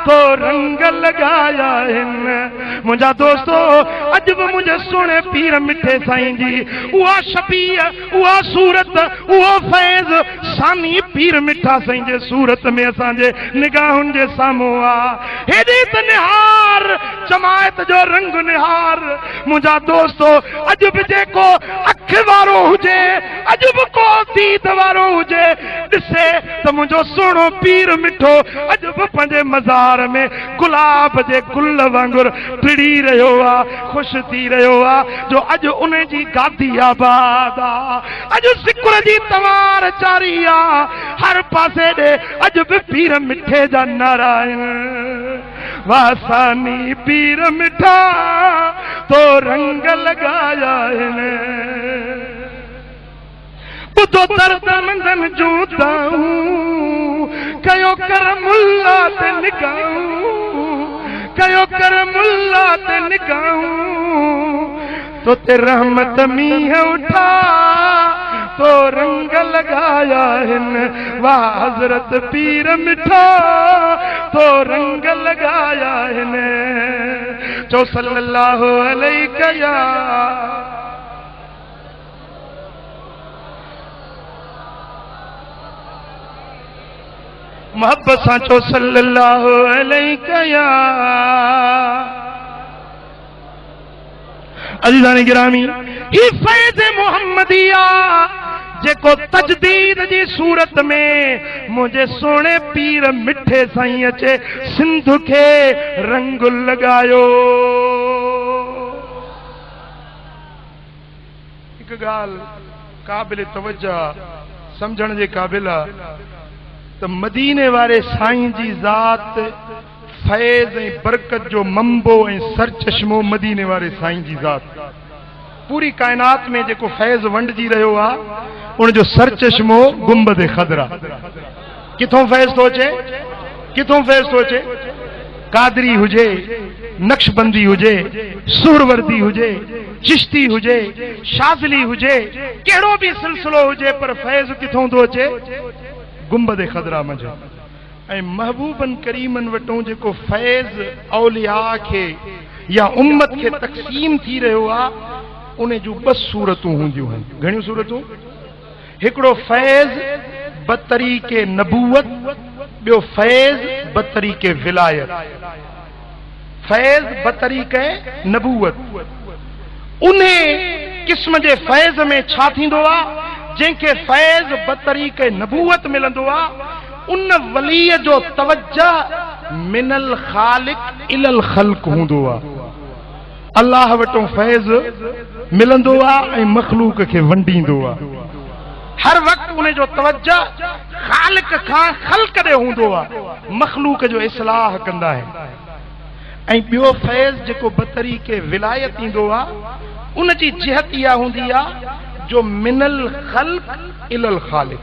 S1: तो रंग लगाया है। मुझा दोस्तों अजब मुझे सुने पीर मिठे साईं जी, उहा शबीह उहा सूरत उहो फैज़ सानी पीर मिठा साईं जे सूरत में असांजे निगाहुनि जे साम्हूं आ। हेॾे त निहार जमायत जो रंग निहार। मुंहिंजा दोस्तो अजब जेको अख वारो हुजे, अजब को दीद वारो हुजे, ॾिसे त मुंहिंजो सुहिणो पीर मिठो अजब पंहिंजे मज़ार में गुलाब जे गुल वांगुरु टिड़ी रहियो आहे, ख़ुशि थी रहियो आहे, जो अॼु उन जी गादी आबाद आहे, अॼु सिकुर जी तवार जारी आहे, हर पासे ॾे अॼु बि पीर मिठे जा नारा आहिनि। वाह सानी पीर मिठा तो रंग लगाया है, बुधो दर्द मंदन जूताऊं कयो कर मुल्ला ते निगाऊं, कयो कर मुल्ला ते निगाऊं, तो ते रहमत मीह उठा तो रंग लगाया है, वाह हजरत पीर मिठा तो रंग लगाया है। चो सल्लल्लाहु अलैहि या मोहब्बत सां चो सल्लल्लाहु अलैहि या अज़ीज़ान गिरामी। ही फैज़ मोहम्मदिया जेको तजदीद जी सूरत में मुझे सोने पीर मिठे साईं अचे सिंध के रंग लगायो। एक गाल काबिल तवज्जा समझण जे काबिल तो मदीने वाले साईं जी ज़ात फैज़ ऐं बरकत जो मंबो ऐं सरचश्मो मदीने वाले साईं जी ज़ात। पूरी कायनात में जेको फैज़ वंडजी रहियो आहे उन जो सरचश्मो गुंबद खदरा। किथों फैज़ तो अचे, किथों फैज़ तो अचे? कादरी हुजे, नक्शबंदी हुजे, सुरवर्दी हुजे, चिश्ती हुजे, शाज़ली हुजे, कहिड़ो भी सिलसिलो हुजे, पर फैज़ किथों तो अचे? गुंबद खदरा मजो। ऐं महबूबन करीमन वटों जेको फैज़ औलिया के या उम्मत के तक़सीम थी रहियो आहे उन जूं ॿ सूरतूं हूंदियूं आहिनि। घणियूं सूरतूं? हिकिड़ो फैज़ बतरीके नबूवत, ॿियो फैज़ बतरीके विलायत। फैज़ बतरीके नबूवत उन किस्म जे फैज़ में छा थींदो आहे? जंहिंखे फैज़ बतरीके नबूवत मिलंदो आहे उन वलीअ जो तवज्जो मिनल खालिक इलल खल्क हूंदो आहे। अल्लाह वटों फैज़ मिलंदो आहे ऐं मखलूक खे वंडींदो आहे। हर वक्त उन जो तवज्जो खालिक खां खल्क ॾे हूंदो आहे, मखलूक जो इस्लाह कंदा आहिनि। ऐं ॿियो फैज़ जेको बतरीक़े विलायत ईंदो आहे उन जी जिहत इहा हूंदी आहे जो मिनल खल्क इलल खालिक,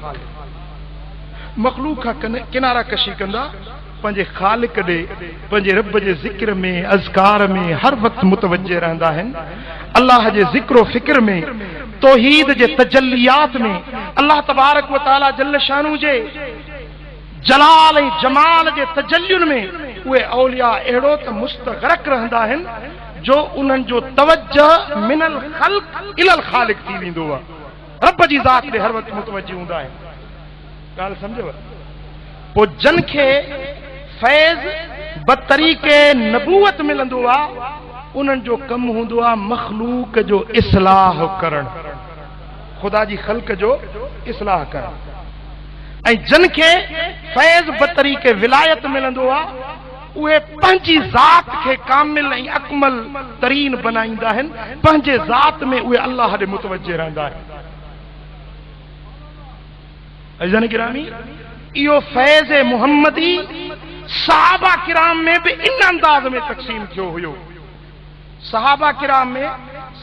S1: मखलूक खां किनारा कशी कंदा पंहिंजे खालिक ॾे, पंहिंजे रब जे ज़िक्र में अज़कार में हर वक्त मुतवज्जे रहंदा आहिनि। अल्लाह जे ज़िक्र फ़िक्र में, तौहीद जे तजल्लियात में, अल्लाह तबारक व तआला जल्ल शानु जे जलाल ऐं जमाल जे तजल्युनि में उहे औलिया अहिड़ो त मुस्तग़रक़ रहंदा आहिनि जो उन्हनि जो तवज्जो मिनल खल्क इलल खालिक थी वेंदो आहे। रब जी ज़ात ॾे हर वक्त मुतवज्जे हूंदा आहिनि। ॻाल्हि सम्झव? पोइ जन खे फैज़ बतरीक़े नबूवत मिलंदो आहे उन्हनि जो कमु हूंदो आहे मखलूक जो इस्लाह करणु, ख़ुदा जी ख़ल्क जो इस्लाह करणु। ऐं जन खे फैज़ बतरीक़े विलायत मिलंदो आहे उहे पंहिंजी ज़ात खे कामिल ऐं अकमल तरीन बनाईंदा आहिनि, पंहिंजे ज़ात में उहे अल्लाह ॾे मुतवज्जे रहंदा आहिनि। अज़ीज़ान किरामी, इहो फैज़ मुहम्मदी सहाबा किराम में भी इन अंदाज में तक़सीम थियो हुयो। सहाबा किराम में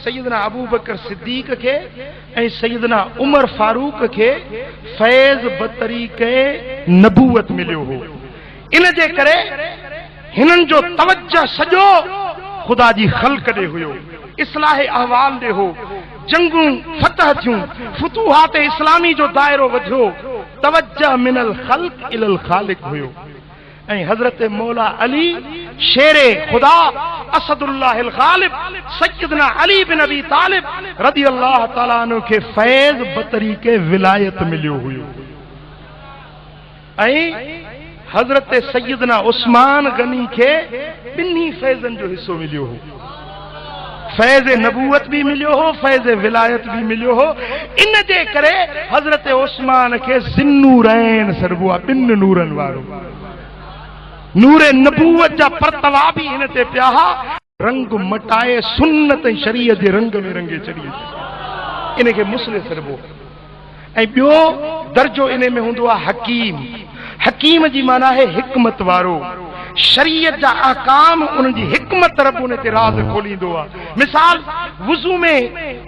S1: सैयदना अबू बकर सिद्दीक के ऐं सैयदना उमर फारूक के फैज़ बतरीक़े नबूवत मिलियो हो। इन जे करे हिननि जो तवज्जो सॼो ख़ुदा जी ख़ल्क ॾे हुयो, इस्लाह अहवाल ॾे हो। जंगूं फतह थियूं, फुतूहात इस्लामी जो दायरो वधियो, तवज्जो मिनल खल्क इलल खालिक हुयो। ऐं हज़रत मौला अली शेरे खुदा असदुल्लाहिल गालिब सैयदना अली बिन अबी तालिब रज़ी अल्लाह तआला अन्हु खे फैज़ बतरीक़े विलायत मिलियो हुयो। ऐं हज़रत सैयदना उस्मान गनी खे ॿिन्ही फैज़न जो हिस्सो मिलियो हो। फैज़ नबूवत भी मिलियो हो, फैज़ विलायत भी मिलियो हो। इन जे करे हज़रत उस्मान खे ज़िन्नूरैन सरबो आहे, ॿिनि नूरनि वारो। नूरे नबूवत जा परतवा भी इन ते पिया, रंग मटाए सुन्नत ऐं शरीयत जे रंग में रंगे छॾी, इन खे मुस्लिम सरबो। ऐं ॿियो दर्जो इन में हूंदो आहे हकीम। हकीम जी माना है हिकमत वारो, शरीयत जा अहकाम उन जी हिकमत रब उन ते राज खोलींदो आहे। मिसाल वुज़ू में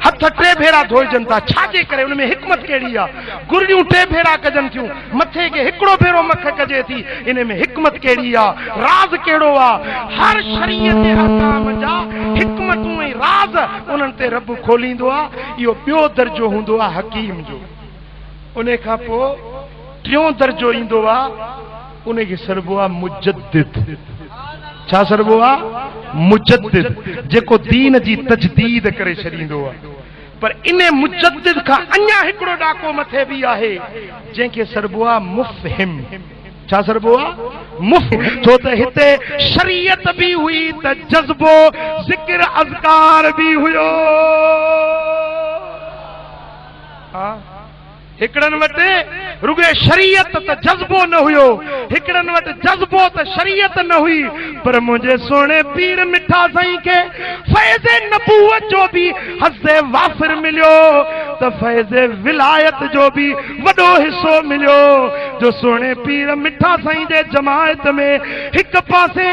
S1: हथ टे भेरा धोइजनि था, छाजे करे? उन में हिकमत कहिड़ी आहे? गुरड़ियूं टे भेरा कजनि थियूं, मथे खे हिकिड़ो भेरो मख कजे थी, इन में हिकमत कहिड़ी आहे? राज कहिड़ो आहे? हर शरीयत जे अहकाम जा हिकमतूं ऐं राज उन्हनि ते रब खोलींदो आहे। इहो ॿियो दर्जो हूंदो आहे हकीम जो। उन खां पोइ टियों दर्जो ईंदो आहे, उनखे सरबो आहे मुजद्दिद। छा सरबो आहे? मुजद्दिद, जेको दीन जी तजदीद करे छॾींदो आहे। पर इन मुजद्दिद खां अञा हिकिड़ो ॾाको मथे बि आहे, जंहिंखे सरबो आहे मुफ़हिम। छा सरबो आहे? मुफ़हिम। छो त हिते शरीयत बि हुई त जज़्बो ज़िक्र अज़कार बि हुयो। हिकिड़नि वटि रुगे शरीयत त जज़्बो न हुयो, हिकिड़नि वटि जज़्बो त शरीयत न हुई। पर मुंहिंजे सोने पीर मिठा साईं खे फैज़ नबूवत जो भी हज़्ज़े वाफ़िर मिलियो, त फैज़ विलायत जो भी वॾो हिस्सो मिलियो। जो सोने पीर मिठा साईं जे जमायत में हिक पासे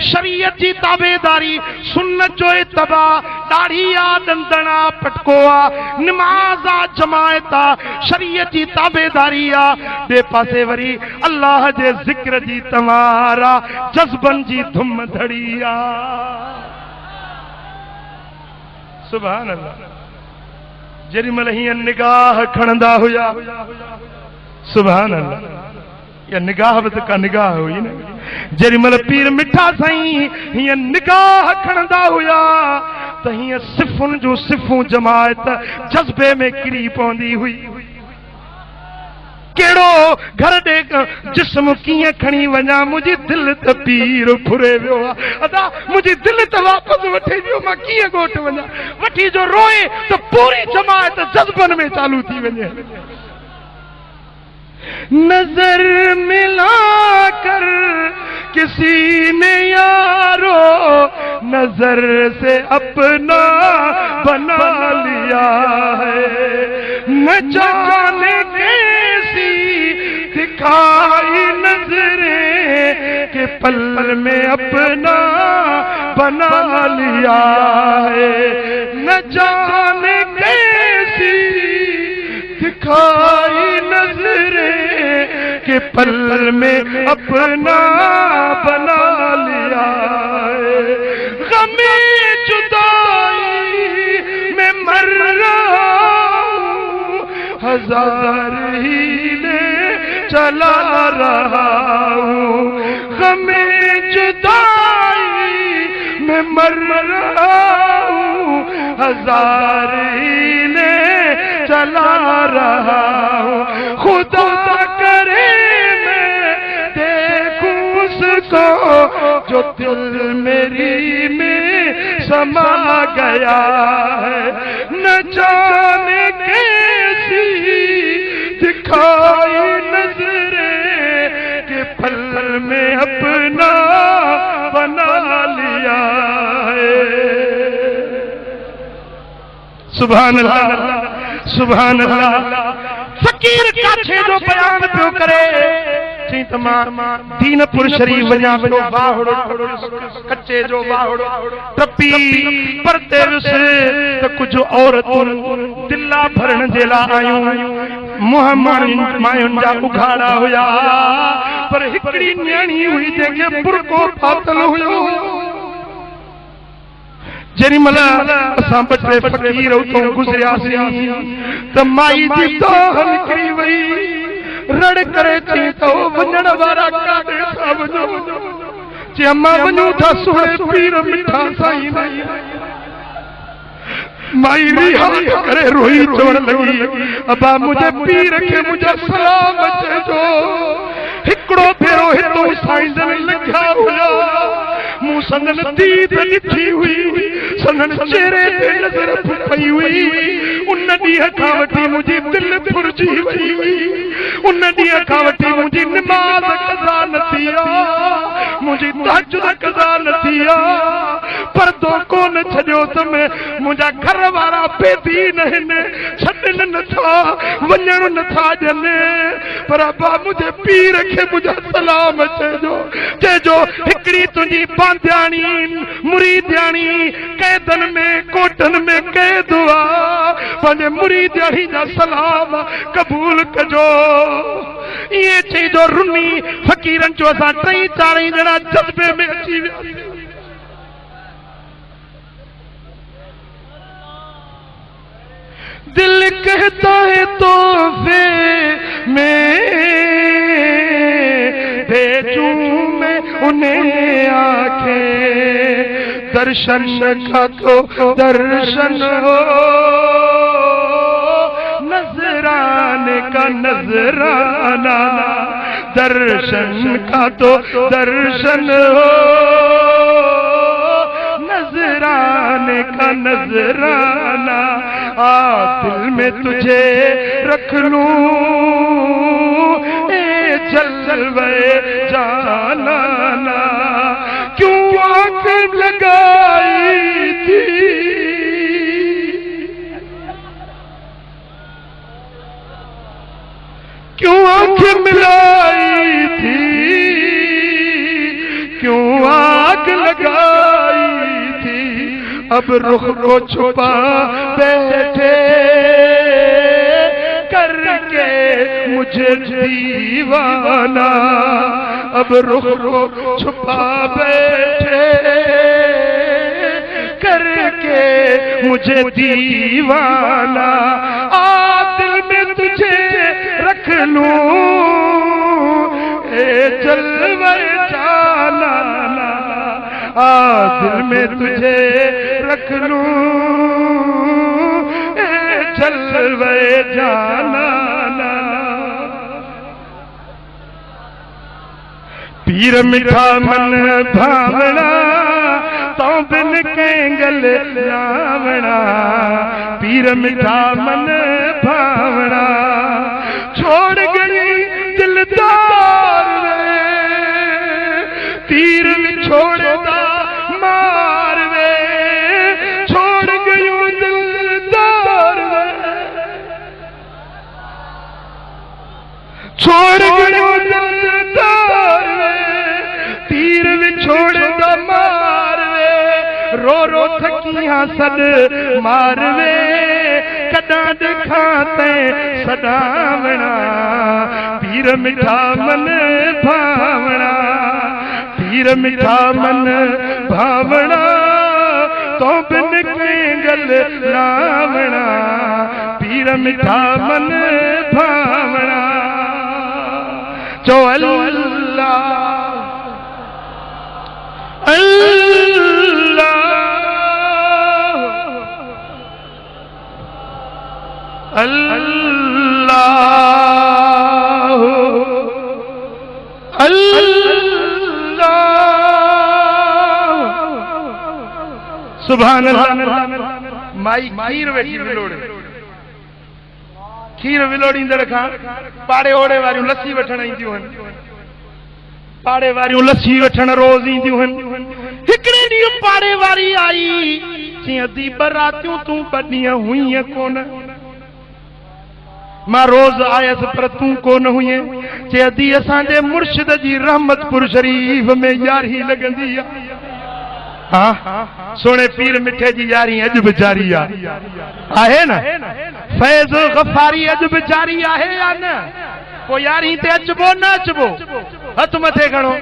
S1: शरीयत जी ताबेदारी, सुन्नत जो इत्तबा, दाढ़ी आ, दंदना पटको आ, नमाज आ, जमायत आ, शरीयत जी ताबेदारी आ। ॿिए पासे वरी अल्लाह जे ज़िक्र जी तवारा, जज़्बन जी धुम धड़ी आ। सुभान अल्लाह। जेॾी महिल हीअं निगाह खणंदा हुया, सुभान अल्लाह, या निगाह बि त का निगाह हुई न। जेॾी महिल पीर मिठा साईं हीअं निगाह खणंदा हुया त हीअं सिफ़ुनि जूं सिफ़ूं जमायत जज़्बे में किरी पवंदी हुई। कहिड़ो घर ॾे जिस्म कीअं खणी वञा, मुंहिंजी दिलि त पीर फुरे वियो आहे। अदा मुंहिंजी दिलि त वापसि वठी वियो, मां कीअं ॻोठ वञा? वठी जो रोए त पूरी जमायत जज़्बनि में चालू थी वञे। नजर मिलाकर किसी ने यारो नजर से अपना बना लिया है। न जाने कैसी दिखाई नजरें के पल में अपना बना लिया है। न जाने कैसी दिखाई नजरें के पल में अपना बना लिया है। गमे जुदाई में मर रहा हूँ, हजार हीले चला रहा हूँ। गमे जुदाई में मर रहा हूँ, हजार हीले चला रहा हूँ। खुदा करे मैं देखूं उसको जो दिल मेरी में समा गया है। न जाने कैसी दिखाई नजरें के पल में अपना बना लिया है। सुभान अल्लाह, सुभान अल्लाह। फकीर काछे जो बयान पियो करे चई तमाम दीनपुर शरीफ वञा पियो बाहुड़ो कच्चे जो बाहुड़ो टपी परते विस त कुछ औरतूं दिला भरण जे लाइ आयूं। मुहम्मद मायुनि जा उघाड़ा हुया, पर हिकिड़ी न्याणी हुई जंहिंखे बुरको पातल हुयो। जेरी मला असां बचे फकीर उतों गुज़रियासीं त माई जी दाह निकिरी वई। रड़ करे चई तो वञण वारा काॾे था वञो। चई अम्मा वञूं था सुहिणे पीर मिठा साईं ॾे। माई रिहा करे रोई चवण लगी, अबा मुझे पीर खे मुझा सलाम अचेजो। हिकिड़ो भेरो हितों साईं जन लिखिया हुया, मूं संदन दीद ॾिठी हुई, संदन चेहरे ते नज़र पई हुई। उन ॾींहं खां वठी मुंहिंजी दिलि फुरजी वई हुई। उन ॾींहं खां वठी मुंहिंजी निमाज़ कज़ा न थी आहे, मुंहिंजी तहज्जुद कज़ा न थी आहे। पर्दो कोन छॾियो त मुंहिंजा घर वारा बेदी न आहिनि, छॾनि नथा, वञण नथा ॾियनि। पर अबा मुंहिंजे पीर खे मुंहिंजा सलाम चइजो। चइजो हिकिड़ी तुंहिंजी बांधियाणी मुरीदियाणी कैदनि में कोटनि में कैद हुआ, पंहिंजे मुरीदियाणी जा सलाम क़बूल कजो। इएं चइजो रुनी फ़क़ीरनि जो असां टई चारई ॼणा जज़्बे में अची वियासीं। दिल कहता है तोहफे में भेजूं मैं उन्हें आंखें, दर्शन का तो दर्शन हो, नजराने का नजराना, दर्शन का तो दर्शन हो, नजराने का नजराना। आ दिल में तुझे रख लूं ए जलवे जाना, क्यों आंख लगाई थी, क्यों आंख मिलाई थी, क्यों आग लगाई थी। अब रुख को छुपा बैठे करके मुझे दीवाना, अब रुख को छुपा बैठे करके मुझे दीवाना। आ दिल में तुझे रख लूं ए जलवे जाना, आ दिल में तुझे रख लूं ए जलवे जाना। पीर मिठा मन भावना तो बिन केंगल लावना, पीर मिठा मन भावना छोड़ गई छोड़ तीर विछोड़ दा मारवे रो रो थकियां सद मारवे कदा देखा ते सदावना पीर मिठा मन भावना पीर मिठा मन भावना तो बिन गल नावना पीर मिठा मन भावना जो अल्लाह अल्लाह अल्लाह अल्लाह सुभान अल्लाह। माई खीर वेठी विलोड़े खीर विलोड़ींदड़ खां पाड़े ओड़े वारियूं लस्सी वठण ईंदियूं आहिनि पाड़े वारियूं लस्सी वठण रोज़ ईंदियूं आहिनि। हिकिड़े ॾींहुं पाड़े वारी आई चई अधी बरातियूं तूं ॿ ॾींहं हुईं कोन मां रोज़ आयसि पर तूं कोन हुईं चई अधी असांजे मुर्शिद जी रहमतपुर शरीफ में यारी लॻंदी आहे। हाँ सोने पीर मिठे जी यारी अॼु बि जारी आहे न फैज़ गफ़ारी अॼु बि जारी आहे या न पोइ यारी ते अचबो न अचबो हथ मथे खणो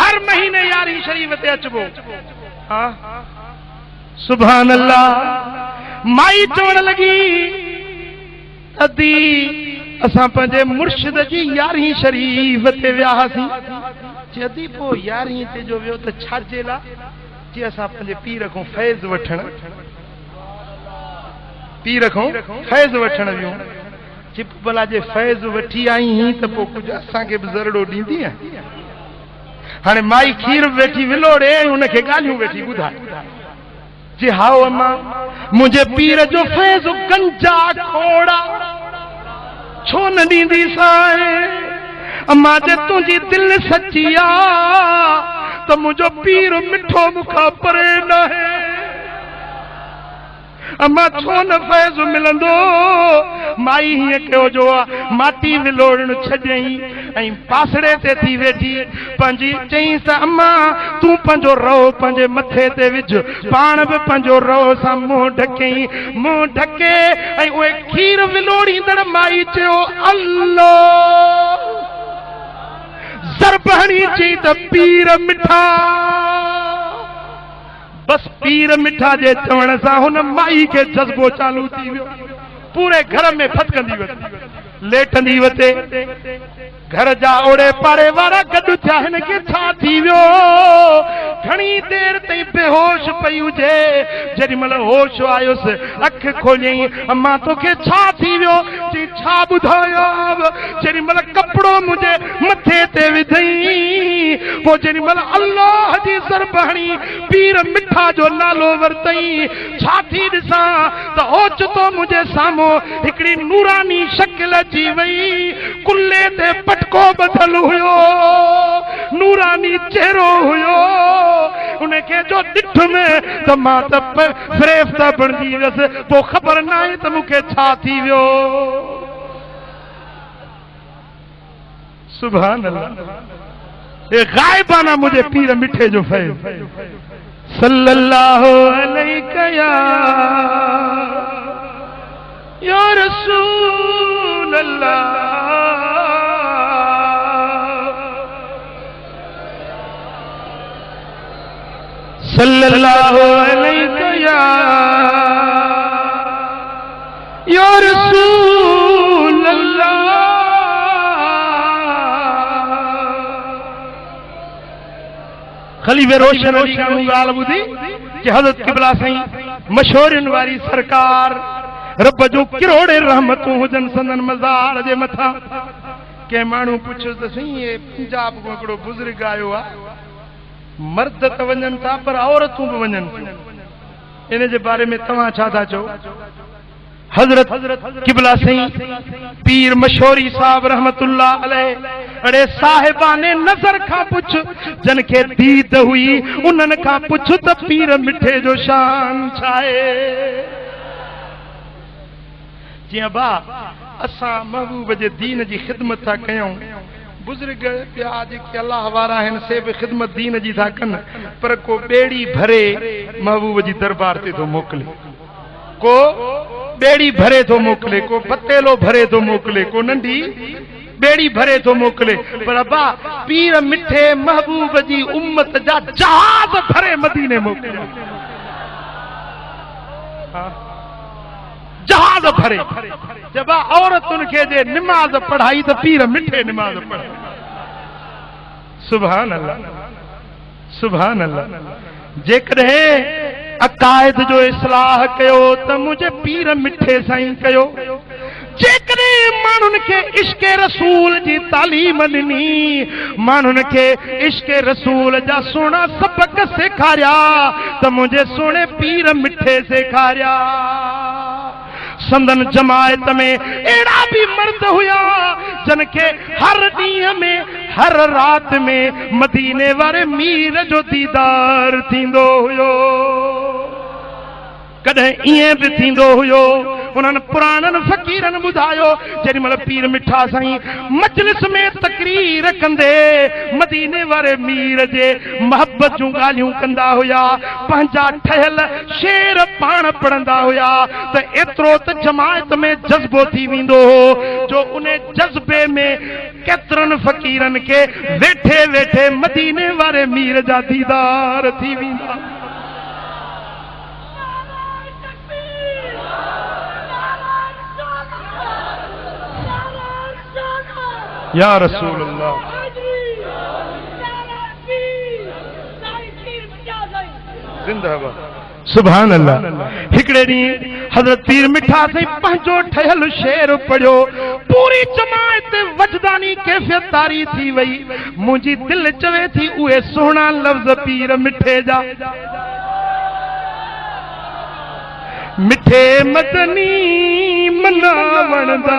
S1: हर महीने यारी शरीफ ते अचबो। हाँ सुभान अल्लाह। माई चवण लगी अदी असां पंहिंजे मुर्शिद जी यारी शरीफ ते वियासीं चई पोइ यारी ते जो वियो त छाजे ला जी असां पंहिंजे पीर खां फैज़ वठण पीर खां फैज़ वठण वियूं चई भला जे फैज़ वठी आई हुई त पोइ कुझु असांखे बि ज़रड़ो ॾींदी हाणे माई खीर वेठी विलोड़े हुनखे ॻाल्हियूं वेठी ॿुधाए जी हाओ अम्मा मुंहिंजे पीर जो फैज़ गंजा खोड़ा छो न ॾींदी साए अम्मा जे तुंहिंजी दिलि सची आहे तो मुझो पीर मिठो मुखा परे न है अम्मा छो न फैज़ मिलंदो माई हीअं कयो जो माटी विलोड़ण छॾियईं ऐं पासड़े ते थी वेठी पंहिंजी चईं त अम्मा तूं पंहिंजो रओ पंहिंजे मथे ते विझ पाण बि पंहिंजो रओ सां मुंहुं ढकई मुंहुं ढके ऐं उहे खीर विलोड़ींदड़ माई चयो अल्लाह ज़रबहणी चई त पीर मिठा बस पीर मिठा जे चवण सां हुन माई खे जज़्बो चालू थी वियो पूरे घर में फटकंदी वते लेटंदी वते घर जा ओड़े पाड़े वारा गॾु थिया हिन खे छा थी वियो घणी देर ताईं बेहोश पई हुजे जेॾी महिल होश आयुसि अख खोलियईं अम्मा तोखे छा थी वियो चई छा ॿुधायां जेॾी महिल कपिड़ो मुंहिंजे मथे ते विधई पोइ जेॾी महिल अल्लाह जी ज़रबहणी पीर मिठा जो नालो वरितई छा थी ॾिसां त ओचितो मुंहिंजे साम्हूं हिकिड़ी नूरानी शकिल अची वई कुल्ले ते पटको ॿधल हुयो नूरानी चेहरो हुयो उनखे जो ॾिठ में त मां त फ़रेफ़्ता बणजी वियसि पोइ ख़बर न आहे त मूंखे छा थी वियो। सुभान अल्लाह। ये गायबाना मुझे पीर मिठे जो फैज़ सल्लल्लाहु अलैहि या रसूल अल्लाह सल्लल्लाहु अलैहि या रसूल अल्लाह। खलीफ़े रोशन अली खां ॻाल्हि ॿुधी कि हज़रत क़िबला साईं मशहूरनि वारी सरकार रब जो किरोड़े रहमतूं हुजनि संदन मज़ार जे मथां के माण्हू पुछियो त साईं ये पंजाब को हिकिड़ो बुज़ुर्ग आयो आहे मर्द त वञनि था पर औरतूं बि वञनि इन जे बारे में तव्हां छा था चओ। हज़रत क़िबला साईं पीर मशहूरी साहब रहमतुल्लाह अलैह अड़े साहिबाने नज़र खां पुछ जन खे दीद हुई उन्हनि खां पुछ त पीर मिठे जो शान छा आहे। जीअं बा असा महबूब जे दीन जी खिदमत था कयूं बुजुर्ग पिया जेके अल्लाह वारा आहिनि से भी खिदमत दीन जी था कन पर को बेड़ी भरे महबूब जी दरबार ते तो मोकले को बेड़ी भरे तो मोकले को पतेलो भरे तो मोकले को नंढी बेड़ी भरे तो मोकले पर अब्बा पीर मिठे महबूब जी उम्मत जा जहाज भरे मदीने मोकले जहाज भरे जब औरतुन के जे नमाज पढ़ाई तो पीर मिठे नमाज पढ़ सुभान अल्लाह सुभान अल्लाह जेकॾहिं अकायद जो इस्लाह कयो त मुझे पीर मिठे साईं कयो जेकॾहिं माण्हुनि खे इश्क रसूल जी तालीम ॾिनी माण्हुनि खे इश्क रसूल जा सुहिणा सबक सेखारिया त मुंहिंजे सुहिणे पीर मिठे सेखारिया संदन जमायत में एड़ा भी मर्द हुया जन के हर ॾींहं में हर रात में मदीने वारे मीर जो दीदार थींदो हुयो कॾहिं ईअं बि थींदो हुयो उन्हनि पुराणनि फ़क़ीरनि ॿुधायो जेॾी महिल पीर मिठा साईं मजलिस में तकरीर कंदे मदीने वारे मीर जे मोहब्बत जूं ॻाल्हियूं कंदा हुया पंहिंजा ठहियल शेर पाण पढ़ंदा हुया त एतिरो त जमायत में जज़्बो थी वेंदो हो जो उन जज़्बे में केतिरनि फ़क़ीरनि खे वेठे वेठे मदीने वारे मीर जा दीदार थी वेंदा या रसूल अल्लाह जिंदाबाद सुभान अल्लाह हिकड़े ॾींहुं हज़रत पीर मिठा साईं पंहिंजो ठहियल शेर पढ़ियो पूरी जमायत वजदानी कैफ़ियत तारी थी वई मुंहिंजी दिलि चवे थी उहे सुहिणा लफ़्ज़ पीर मिठे जा मिठे मदनी मनावण दा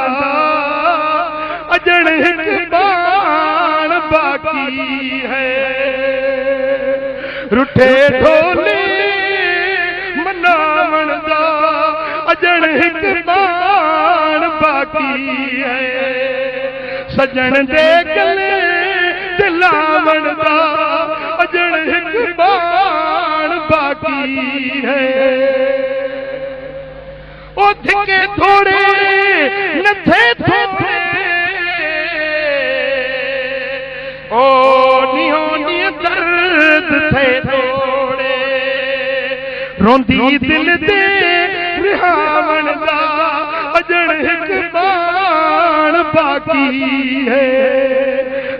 S1: अजण हिक बाण बाकी है रुठे ढोले मनावण दा अजण हिक बाण बाकी है सजन दे गले दिलावण दा अजण हिक बाण बाकी है ओ धिके थोड़े नथे थोड़े ओ निहोनी दर्द थे थोड़े रोंदी दिल दे रिहावण दा अजण हिक बाण बाकी है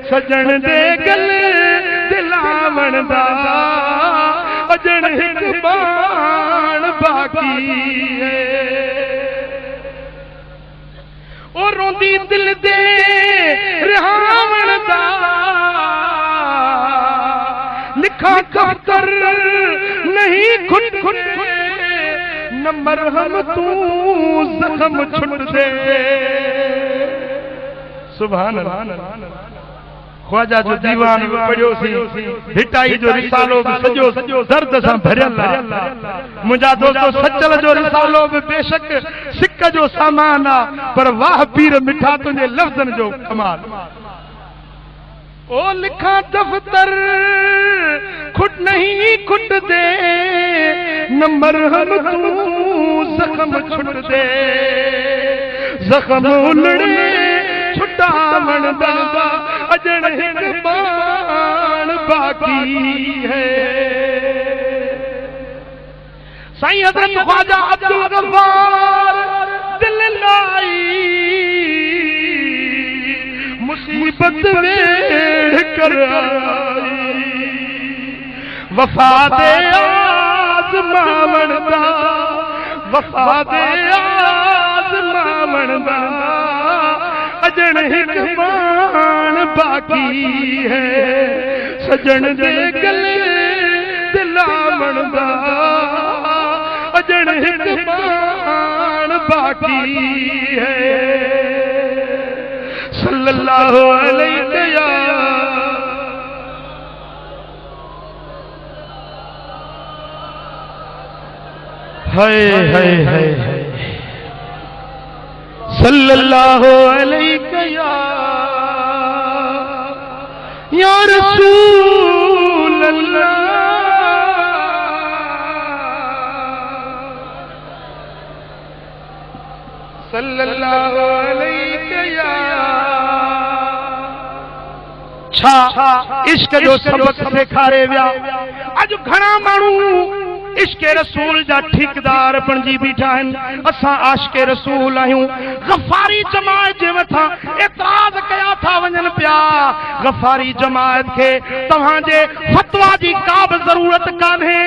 S1: सजन दे गले दिलावण दा अजण हिक बाण बाकी है ओ रोंदी दिल दे रिहावण दा लिखा कफ्तर नहीं खुट खुट न मरहम तू जख्म छुट दे सुभान अल्लाह ख्वाजा जो दीवान पढ़ियो सी हिटाई जो रिसालो भी सजो सजो दर्द सां भरियल आहे मुंहिंजा दोस्तो सचल जो रिसालो भी बेशक सिक जो सामान आहे पर वाह पीर मिठा तुंहिंजे लफ़्ज़नि जो कमाल ओ लिखा दफ्तर खुट नहीं खुट दे न मरहम तू जख्म छुट दे जख्म उलड़े छुटावण दा अजण हिक बाण बाकी है साईं हज़रत ख्वाजा अब्दुल गफ्फार दिल लाई मुसीबत वेड़ कर आई वफा दे आज़मावण दा वफा दे आज़मावण दा अजण हिक बाण बाकी है सजन दे गले दिलावण दा अजण हिक बाण बाकी है सल्लल्लाहु अलैहि या हाय हाय हाय सल्लल्लाहु अलैहि या रसूल अल्लाह सल्लल्लाहु अलैहि या छा इश्क जो सबक सेखारे विया। अज घणा माण्हू इश्क रसूल जा ठेकेदार बणजी बीठा आहिनि। असां आशिक रसूल आहियूं। गफ़ारी जमात जे मथां एतराज़ कया था वञनि पिया। गफ़ारी जमात खे तव्हांजे फतवा जी का बि ज़रूरत कान्हे।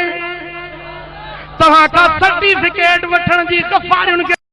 S1: तव्हां का सर्टिफिकेट वठण जी गफ़ारियुनि खे